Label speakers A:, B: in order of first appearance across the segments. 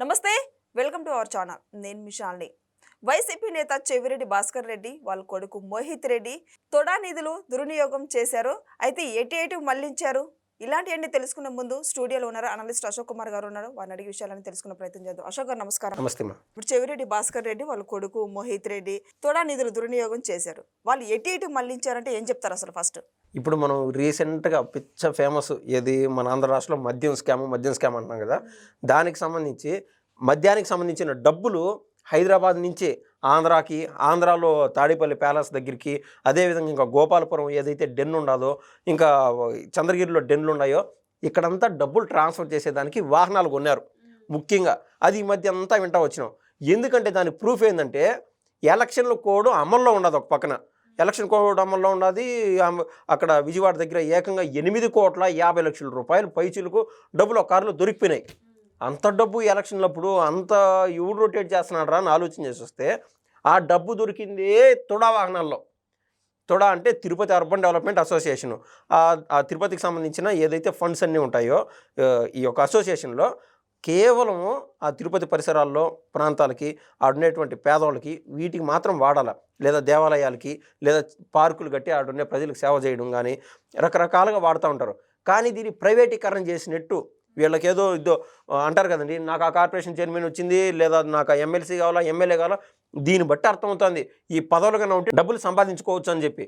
A: నమస్తే, welcome to our channel. నేను మిషాల్ని. YCP నేత చెవిరెడ్డి భాస్కర్ రెడ్డి వాళ్ళ కొడుకు మోహిత్ రెడ్డి తొడా నిధులు దుర్వినియోగం చేశారు. అయితే ఎటు మళ్లించారు? ఇలాంటివన్నీ తెలుసుకునే ముందు స్టూడియోలో ఉన్నారు అనలిస్ట్ అశోక్ కుమార్ గారు ఉన్నారు. వారిని అడిగి విషయాలని తెలుసుకునే ప్రయత్నం చేద్దాం. అశోక్ గారు నమస్కారం.
B: నమస్తే.
A: ఇప్పుడు చెవిరెడ్డి భాస్కర్ రెడ్డి వాళ్ళ కొడుకు మోహిత్ రెడ్డి తొడా నిధులు దుర్వినియోగం చేశారు. వాళ్ళు ఎటు మళ్లించారంటే ఏం చెప్తారు అసలు? ఫస్ట్
B: ఇప్పుడు మనం రీసెంట్గా పిచ్చ ఫేమస్ ఏది మన ఆంధ్ర రాష్ట్రంలో మద్యం స్కామ్ అంటున్నాం కదా. దానికి సంబంధించి మద్యానికి సంబంధించిన డబ్బులు హైదరాబాద్ నుంచి ఆంధ్రాలో తాడేపల్లి ప్యాలెస్ దగ్గరికి, అదేవిధంగా ఇంకా గోపాలపురం ఏదైతే డెన్ ఉండదో, ఇంకా చంద్రగిరిలో డెన్లు ఉన్నాయో, ఇక్కడంతా డబ్బులు ట్రాన్స్ఫర్ చేసేదానికి వాహనాలు కొన్నారు ముఖ్యంగా. అది ఈ మధ్య అంతా వింటా వచ్చినాం. ఎందుకంటే దాని ప్రూఫ్ ఏంటంటే ఎలక్షన్ల కోడ్ అమల్లో ఉండదు. ఒక పక్కన ఎలక్షన్ కోడ్ అమల్లో ఉన్నది. అక్కడ విజయవాడ దగ్గర ఏకంగా 8,50,00,000 రూపాయలు పైచీలకు డబ్బులు ఒక కారులో దొరికిపోయినాయి. అంత డబ్బు ఎలక్షన్లప్పుడు అంత ఎవడు రొటేట్ చేస్తున్నాడు రా అని ఆలోచన చేసి వస్తే ఆ డబ్బు దొరికిందే తొడా వాహనాల్లో. తొడా అంటే తిరుపతి అర్బన్ డెవలప్మెంట్ అసోసియేషను. ఆ తిరుపతికి సంబంధించిన ఏదైతే ఫండ్స్ అన్నీ ఉంటాయో ఈ యొక్క అసోసియేషన్లో కేవలం ఆ తిరుపతి పరిసరాల్లో ప్రాంతాలకి ఆడున్నటువంటి పేదవాళ్ళకి వీటికి మాత్రం వాడాలి, లేదా దేవాలయాలకి, లేదా పార్కులు కట్టి ఆడున్నే ప్రజలకు సేవ చేయడం కానీ రకరకాలుగా వాడుతూ ఉంటారు. కానీ దీన్ని ప్రైవేటీకరణ చేసినట్టు వీళ్ళకేదో ఇదో అంటారు కదండి, నాకు ఆ కార్పొరేషన్ చైర్మన్ వచ్చింది, లేదా నాకు ఎమ్మెల్సీ కావాలా, ఎమ్మెల్యే కావాలా, దీన్ని బట్టి అర్థమవుతుంది ఈ పదవులు కన్నా ఉంటే డబ్బులు సంపాదించుకోవచ్చు అని చెప్పి.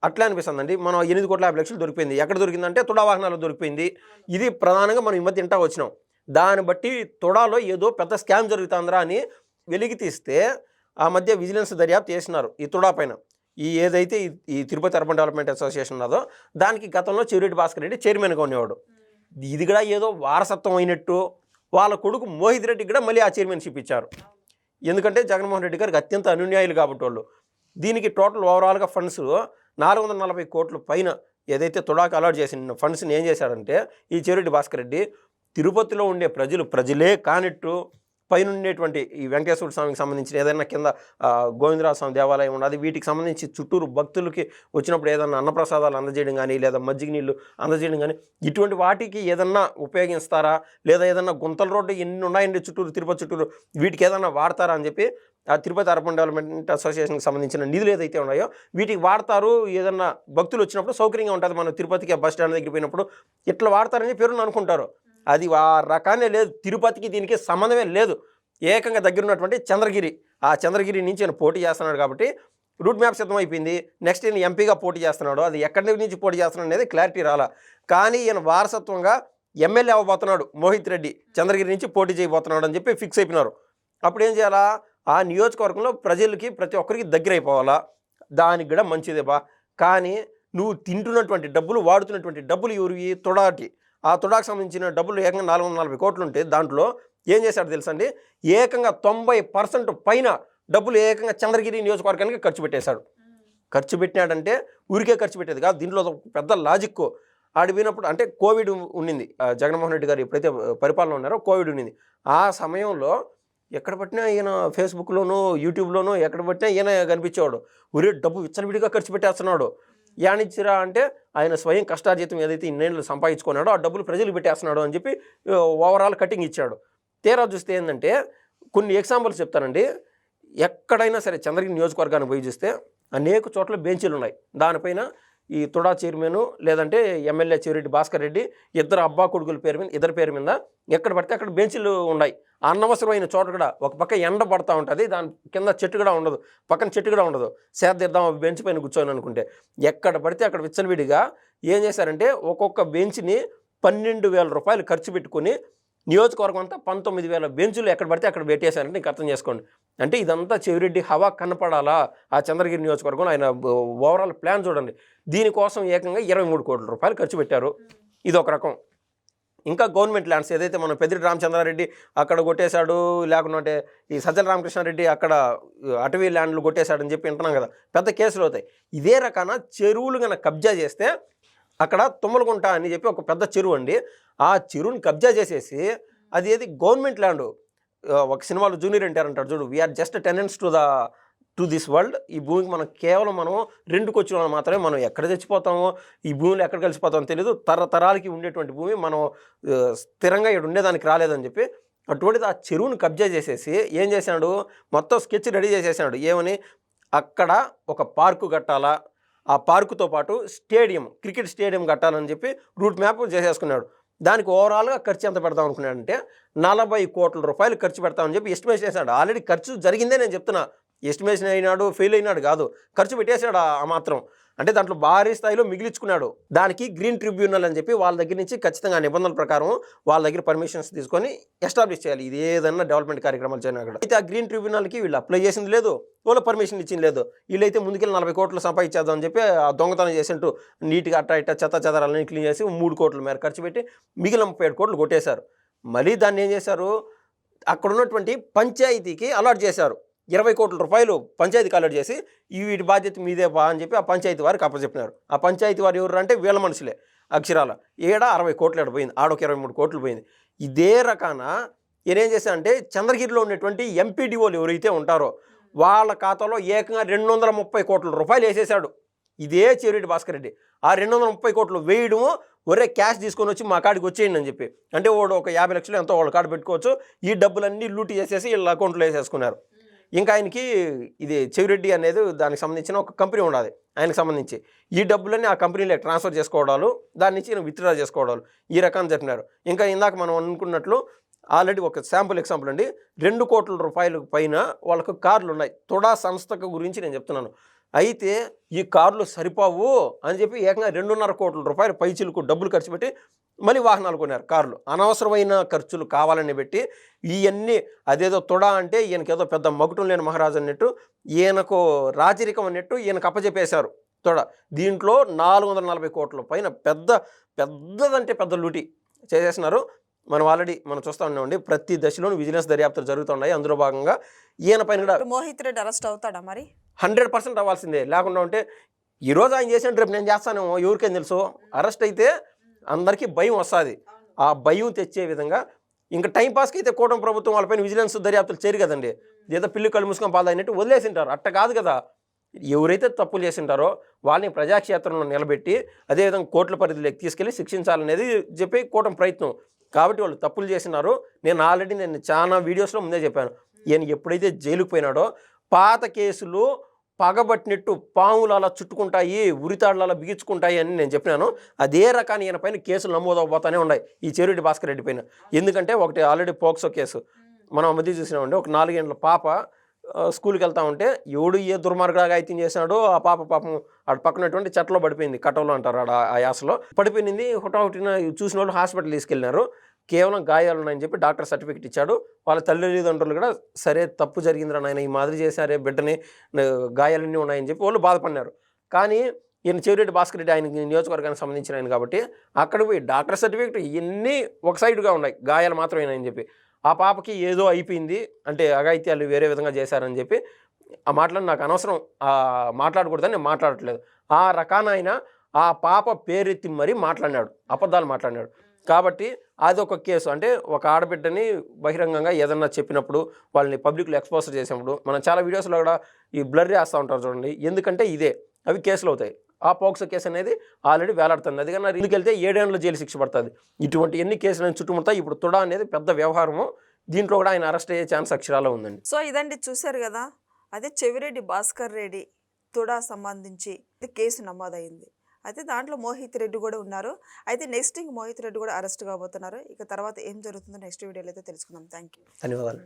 B: అట్లా అనిపిస్తుందండి. మనం 8,50,00,000 దొరికిపోయింది. ఎక్కడ దొరికిందంటే తొడా వాహనాలు దొరికిపోయింది. ఇది ప్రధానంగా మనం ఈ మధ్య తింటా వచ్చినాం. దాన్ని బట్టి తొడాలో ఏదో పెద్ద స్కామ్ జరుగుతుందిరా అని వెలికి తీస్తే ఆ మధ్య విజిలెన్స్ దర్యాప్తు చేసినారు ఈ తొడా పైన. ఏదైతే ఈ తిరుపతి అర్బన్ డెవలప్మెంట్ అసోసియేషన్ ఉన్నదో దానికి గతంలో చెవిరెడ్డి భాస్కర్ రెడ్డి చైర్మన్గా ఉండేవాడు. ఇది కూడా ఏదో వారసత్వం అయినట్టు వాళ్ళ కొడుకు మోహిత్ రెడ్డికి కూడా మళ్ళీ ఆ చైర్మన్షిప్ ఇచ్చారు. ఎందుకంటే జగన్మోహన్ రెడ్డి గారికి అత్యంత అనున్యాయులు కాబట్టి వాళ్ళు. దీనికి టోటల్ ఓవరాల్గా ఫండ్స్ 440 కోట్ల పైన ఏదైతే తొడాకు అలాట్ చేసిన ఫండ్స్ని ఏం చేశాడంటే ఈ చెవిరెడ్డి భాస్కర్ రెడ్డి తిరుపతిలో ఉండే ప్రజలే కానిట్టు పైన ఉండేటువంటి ఈ వెంకటేశ్వర స్వామికి సంబంధించిన ఏదైనా కింద గోవిందరాజ స్వామి దేవాలయం ఉన్నది, వీటికి సంబంధించి చుట్టూరు భక్తులకి వచ్చినప్పుడు ఏదన్నా అన్నప్రసాదాలు అందజేయడం కానీ, లేదా మజ్జిగ నీళ్ళు అందజేయడం కానీ, ఇటువంటి వాటికి ఏదన్నా ఉపయోగిస్తారా, లేదా ఏదన్నా గుంతల రోడ్డు ఎన్ని ఉన్నాయండి చుట్టూరు, తిరుపతి చుట్టూరు, వీటికి ఏదన్నా వాడతారా అని చెప్పి ఆ తిరుపతి అర్బన్ డెవలప్మెంట్ అసోసియేషన్కి సంబంధించిన నిధులు ఏదైతే ఉన్నాయో వీటికి వాడతారు. ఏదన్నా భక్తులు వచ్చినప్పుడు సౌకర్యంగా ఉంటుంది. మనం తిరుపతికి బస్ స్టాండ్ దగ్గర పోయినప్పుడు ఇట్లా వాడతారని పేరుని అనుకుంటారు. అది ఆ రకానే లేదు. తిరుపతికి దీనికి సంబంధమే లేదు. ఏకంగా దగ్గర ఉన్నటువంటి చంద్రగిరి, ఆ చంద్రగిరి నుంచి ఆయన పోటీ చేస్తున్నాడు కాబట్టి రూట్ మ్యాప్ సిద్ధం అయిపోయింది. నెక్స్ట్ ఈయన ఎంపీగా పోటీ చేస్తున్నాడు. అది ఎక్కడి నుంచి పోటీ చేస్తున్నాడు అనేది క్లారిటీ రాలా. కానీ ఈయన వారసత్వంగా ఎమ్మెల్యే అవ్వబోతున్నాడు మోహిత్ రెడ్డి, చంద్రగిరి నుంచి పోటీ చేయబోతున్నాడు అని చెప్పి ఫిక్స్ అయిపోయినారు. అప్పుడు ఏం చేయాలా? ఆ నియోజకవర్గంలో ప్రజలకి ప్రతి ఒక్కరికి దగ్గర అయిపోవాలా. దానికి కూడా మంచిదే బా. కానీ నువ్వు తింటున్నటువంటి డబ్బులు, వాడుతున్నటువంటి డబ్బులు ఎవరివి? తొడాటి. ఆ తొడాకు సంబంధించిన డబ్బులు ఏకంగా 440 కోట్లు ఉంటే దాంట్లో ఏం చేశాడు తెలుసండి? ఏకంగా 90% పైన డబ్బులు ఏకంగా చంద్రగిరి నియోజకవర్గానికి ఖర్చు పెట్టేశాడు. ఖర్చు పెట్టినాడంటే ఊరికే ఖర్చు పెట్టేది కాదు. దీంట్లో పెద్ద లాజిక్. ఆడిపోయినప్పుడు అంటే కోవిడ్ ఉండింది. జగన్మోహన్ రెడ్డి గారు ఎప్పుడైతే పరిపాలన ఉన్నారో కోవిడ్ ఉండింది. ఆ సమయంలో ఎక్కడ పట్టినా ఈయన ఫేస్బుక్లోనూ యూట్యూబ్లోనూ ఎక్కడ పట్టినా ఈయన కనిపించేవాడు. ఊరే డబ్బు విచ్చలవిడిగా ఖర్చు పెట్టేస్తున్నాడు. యానిచ్చిరా అంటే ఆయన స్వయం కష్టార్జితం ఏదైతే ఇన్నేళ్ళు సంపాదించుకున్నాడో ఆ డబ్బులు ప్రజలకు పెట్టేస్తున్నాడు అని చెప్పి ఓవరాల్ కటింగ్ ఇచ్చాడు. తీరా చూస్తే ఏంటంటే కొన్ని ఎగ్జాంపుల్స్ చెప్తానండి. ఎక్కడైనా సరే చంద్రగిరి నియోజకవర్గాన్ని పోయి చూస్తే అనేక చోట్ల బెంచీలు ఉన్నాయి. దానిపైన ఈ తొడా చైర్మన్ లేదంటే ఎమ్మెల్యే చెవిరెడ్డి భాస్కర్ రెడ్డి ఇద్దరు అబ్బా కొడుకుల పేరు మీద, ఇద్దరు పేరు మీద ఎక్కడ పడితే అక్కడ బెంచీలు ఉన్నాయి. అనవసరమైన చోట కూడా ఒక పక్క ఎండ పడుతూ ఉంటుంది, దాని కింద చెట్టు కూడా ఉండదు, పక్కన చెట్టు కూడా ఉండదు. సేద్దిద్దాం బెంచ్ పైన కూర్చొని అనుకుంటే ఎక్కడ పడితే అక్కడ విచ్చలవిడిగా ఏం చేశారంటే ఒక్కొక్క బెంచ్ని 12,000 రూపాయలు ఖర్చు పెట్టుకొని నియోజకవర్గం అంతా 19,000 బెంచులు ఎక్కడ పడితే అక్కడ పెట్టేశారంటే నీకు అర్థం చేసుకోండి. అంటే ఇదంతా చెవిరెడ్డి హవా కనపడాలా ఆ చంద్రగిరి నియోజకవర్గంలో. ఆయన ఓవరాల్ ప్లాన్ చూడండి. దీనికోసం ఏకంగా 23 కోట్ల రూపాయలు ఖర్చు పెట్టారు. ఇది ఒక రకం. ఇంకా గవర్నమెంట్ ల్యాండ్స్ ఏదైతే మనం పెద్దిరెడ్డి రామచంద్రారెడ్డి అక్కడ కొట్టేశాడు, లేకుంటే ఈ సజ్జల రామకృష్ణారెడ్డి అక్కడ అటవీ ల్యాండ్లు కొట్టేశాడని చెప్పి వింటున్నాం కదా, పెద్ద కేసులు అవుతాయి. ఇదే రకాన చెరువులు కనుక కబ్జా చేస్తే అక్కడ తుమ్మలగుంట అని చెప్పి ఒక పెద్ద చెరువు అండి, ఆ చెరువుని కబ్జా చేసేసి అది ఏది గవర్నమెంట్ ల్యాండ్. ఒక సినిమాలో జూనియర్ ఎన్టీఆర్ అంటాడు చూడు, we are just tenants to this world. ఈ భూమికి మనం రెండుకి వచ్చిన వాళ్ళు మాత్రమే. మనం ఎక్కడ చచ్చిపోతామో, ఈ భూమిలో ఎక్కడ కలిసిపోతామో తెలియదు. తరతరాలకి ఉండేటువంటి భూమి, మనం స్థిరంగా ఇక్కడ ఉండేదానికి రాలేదని చెప్పి అటువంటిది ఆ చెరువును కబ్జా చేసేసి ఏం చేశాడు, మొత్తం స్కెచ్ రెడీ చేసేసాడు. ఏమని, అక్కడ ఒక పార్కు కట్టాలా, ఆ పార్కుతో పాటు స్టేడియం, క్రికెట్ స్టేడియం కట్టాలని చెప్పి రూట్ మ్యాప్ చేసేసుకున్నాడు. దానికి ఓవరాల్గా ఖర్చు ఎంత పెడతాం అనుకున్నాడంటే 40 కోట్ల రూపాయలు ఖర్చు పెడతామని చెప్పి ఎస్టిమేషన్ చేశాడు. ఆల్రెడీ ఖర్చు జరిగిందే నేను చెప్తున్నా, ఎస్టిమేషన్ అయినాడు, ఫెయిల్ అయినాడు కాదు, ఖర్చు పెట్టేశాడు ఆ మాత్రం. అంటే దాంట్లో భారీ స్థాయిలో మిగిలించుకున్నాడు. దానికి గ్రీన్ ట్రిబ్యునల్ అని చెప్పి వాళ్ళ దగ్గర నుంచి ఖచ్చితంగా నిబంధనల ప్రకారం వాళ్ళ దగ్గర పర్మిషన్స్ తీసుకొని ఎస్టాబ్లిష్ చేయాలి, ఇది ఏదన్నా డెవలప్మెంట్ కార్యక్రమాలు చేయను. అక్కడ అయితే ఆ గ్రీన్ ట్రిబ్యునల్కి వీళ్ళు అప్లై చేసింది లేదు, వాళ్ళు పర్మిషన్ ఇచ్చింది లేదు. వీళ్ళైతే ముందుకెళ్ళి 40 కోట్లు సంపాదించేద్దాం అని చెప్పి ఆ దొంగతనం చేసింటూ నీట్గా అట్ట ఇట్ట చెత్త చెదరాలని క్లీన్ చేసి 3 కోట్ల మేర ఖర్చు పెట్టి మిగిలిన 37 కోట్లు కొట్టేశారు. మళ్ళీ దాన్ని ఏం చేశారు, అక్కడ ఉన్నటువంటి పంచాయతీకి అలాట్ చేశారు. 20 కోట్ల రూపాయలు పంచాయతీకి అలాట్ చేసి వీటి బాధ్యత మీదే బా అని చెప్పి ఆ పంచాయతీ వారికి అప్పచెప్పినారు. ఆ పంచాయతీ వారు ఎవరు అంటే వీళ్ళ మనుషులే అక్షరాల. 60 కోట్లు ఎడ పోయింది, ఆడొక 23 కోట్లు పోయింది. ఇదే రకాన ఈయనేం చేశాడంటే చంద్రగిరిలో ఉన్నటువంటి ఎంపీడీఓలు ఎవరైతే ఉంటారో వాళ్ళ ఖాతాలో ఏకంగా 230 కోట్ల రూపాయలు వేసేసాడు ఇదే చెవిరెడ్డి భాస్కర్ రెడ్డి. ఆ 230 కోట్లు వేయడము, ఒరే క్యాష్ తీసుకొని వచ్చి మా కాడికి వచ్చేయండి అని చెప్పి. అంటే వాడు ఒక 50 లక్షలు ఎంతో వాళ్ళ కాడ పెట్టుకోవచ్చు, ఈ డబ్బులన్నీ లూటీ చేసేసి వీళ్ళ అకౌంట్లో వేసేసుకున్నారు. ఇంకా ఆయనకి ఇది చెవిరెడ్డి అనేది దానికి సంబంధించిన ఒక కంపెనీ ఉండాలి ఆయనకు సంబంధించి, ఈ డబ్బులన్నీ ఆ కంపెనీలో ట్రాన్స్ఫర్ చేసుకోవడాలు, దాని నుంచి విత్డ్రా చేసుకోవడాలు, ఈ రకాన్ని చెప్పినారు. ఇంకా ఇందాక మనం అనుకున్నట్లు ఆల్రెడీ ఒక శాంపుల్ ఎగ్జాంపుల్ అండి, 2 కోట్ల రూపాయల పైన వాళ్ళకు కార్లు ఉన్నాయి. తొడా సంస్థకు గురించి నేను చెప్తున్నాను. అయితే ఈ కార్లు సరిపోవు అని చెప్పి ఏకంగా 2.5 కోట్ల రూపాయల పైచిలకు డబ్బులు ఖర్చు పెట్టి మళ్ళీ వాహనాలు కొన్నారు, కార్లు. అనవసరమైన ఖర్చులు కావాలని పెట్టి ఇవన్నీ, అదేదో తొడా అంటే ఈయనకేదో పెద్ద మగుటం లేని మహారాజు అన్నట్టు, ఈయనకు రాజరికం అన్నట్టు ఈయనకు అప్పచెప్పేశారు తొడ. దీంట్లో 440 కోట్ల పైన పెద్దదంటే పెద్ద లూటీ చేసేసినారు. మనం చూస్తూ ఉన్నామండి, ప్రతి దశలోనూ విజిలెన్స్ దర్యాప్తులు జరుగుతున్నాయి. అందులో భాగంగా ఈయన పైన కూడా
A: మోహిత్ రెడ్డి అరెస్ట్ అవుతాడా మరి?
B: 100% అవ్వాల్సిందే. లేకుండా ఉంటే ఈరోజు ఆయన చేసిన రేపు నేను చేస్తాను ఎవరికేం తెలుసు. అరెస్ట్ అయితే అందరికీ భయం వస్తుంది. ఆ భయం తెచ్చే విధంగా ఇంకా టైంపాస్కి అయితే కూటమి ప్రభుత్వం వాళ్ళపైన విజిలెన్స్ దర్యాప్తులు చేయరు కదండి, ఏదో పిల్లి కళ్ళు మూసుకొని పాలైనట్టు వదిలేసింటారు. అట్ట కాదు కదా, ఎవరైతే తప్పులు చేసింటారో వాళ్ళని ప్రజాక్షేత్రంలో నిలబెట్టి అదేవిధంగా కోర్టుల పరిధిలోకి తీసుకెళ్ళి శిక్షించాలనేది చెప్పి కూటమి ప్రయత్నం. కాబట్టి వాళ్ళు తప్పులు చేసినారు. నేను చాలా వీడియోస్లో ముందే చెప్పాను, ఈయన ఎప్పుడైతే జైలుకు పోయినాడో పాత కేసులు పగబట్టినట్టు పాములు అలా చుట్టుకుంటాయి, ఉరితాడులు అలా బిగించుకుంటాయి అని నేను చెప్పినాను. అదే రకాన్ని ఈయన పైన కేసులు నమోదవబోతూనే ఉన్నాయి ఈ చెవిరెడ్డి భాస్కర్ రెడ్డి పైన. ఎందుకంటే ఒకటి ఆల్రెడీ పోక్సో కేసు మనం మధ్య చూసినామండి, ఒక 4 ఏళ్ల పాప స్కూల్కి వెళ్తా ఉంటే ఎవడు ఏ దుర్మార్గంగా అయితే చేసినాడో ఆ పాపం అటు పక్కనటువంటి చెట్లో పడిపోయింది, కటవలో అంటారు ఆడ ఆ యాసలో పడిపోయింది. హుటాహుటిన చూసిన వాళ్ళు హాస్పిటల్ తీసుకెళ్ళినారు. కేవలం గాయాలు ఉన్నాయని చెప్పి డాక్టర్ సర్టిఫికెట్ ఇచ్చాడు. వాళ్ళ తల్లిదండ్రులు కూడా సరే తప్పు జరిగిందిరా నాయన, ఈ మాదిరి చేశారే బిడ్డని, గాయాలన్నీ ఉన్నాయని చెప్పి వాళ్ళు బాధపడినారు. కానీ ఈయన చెవిరెడ్డి భాస్కర్ రెడ్డి ఆయన నియోజకవర్గానికి సంబంధించిన ఆయన కాబట్టి అక్కడ పోయి డాక్టర్ సర్టిఫికెట్ ఇవన్నీ ఒక సైడ్గా ఉన్నాయి, గాయాలు మాత్రమేనని చెప్పి ఆ పాపకి ఏదో అయిపోయింది అంటే అఘాయిత్యాలు వేరే విధంగా చేశారని చెప్పి ఆ మాటలను నాకు అనవసరం, మాట్లాడకూడదని నేను మాట్లాడట్లేదు. ఆ రకాన ఆయన ఆ పాప పేరెత్తి మరీ మాట్లాడినాడు, అబద్ధాలు మాట్లాడినాడు. కాబట్టి అదొక కేసు. అంటే ఒక ఆడబిడ్డని బహిరంగంగా ఏదన్నా చెప్పినప్పుడు వాళ్ళని పబ్లిక్లో ఎక్స్పోజ్ చేసినప్పుడు మనం చాలా వీడియోస్లో కూడా ఈ బ్లర్ చేస్తూ ఉంటారు చూడండి, ఎందుకంటే అవి కేసులు అవుతాయి. ఆ పోక్సో కేసు అనేది ఆల్రెడీ వేలాడుతుంది. అది కానీ ఇందుకు వెళ్తే 7 ఏళ్ళ జైలు శిక్ష పడుతుంది. ఇటువంటి ఎన్ని కేసులను చుట్టుముడతాయి. ఇప్పుడు తుడా అనేది పెద్ద వ్యవహారము, దీంట్లో కూడా ఆయన అరెస్ట్ అయ్యే ఛాన్స్ అక్షరాలు ఉందండి.
A: సో ఇదండి చూశారు కదా, అదే చెవిరెడ్డి భాస్కర్ రెడ్డి తుడా సంబంధించి కేసు నమోదైంది. అయితే దాంట్లో మోహిత్ రెడ్డి కూడా ఉన్నారు. అయితే నెక్స్ట్ మోహిత్ రెడ్డి కూడా అరెస్ట్ కాబోతున్నారు. ఇక తర్వాత ఏం జరుగుతుందో నెక్స్ట్ వీడియోలో అయితే తెలుసుకుందాం. Thank you.
B: ధన్యవాదాలు.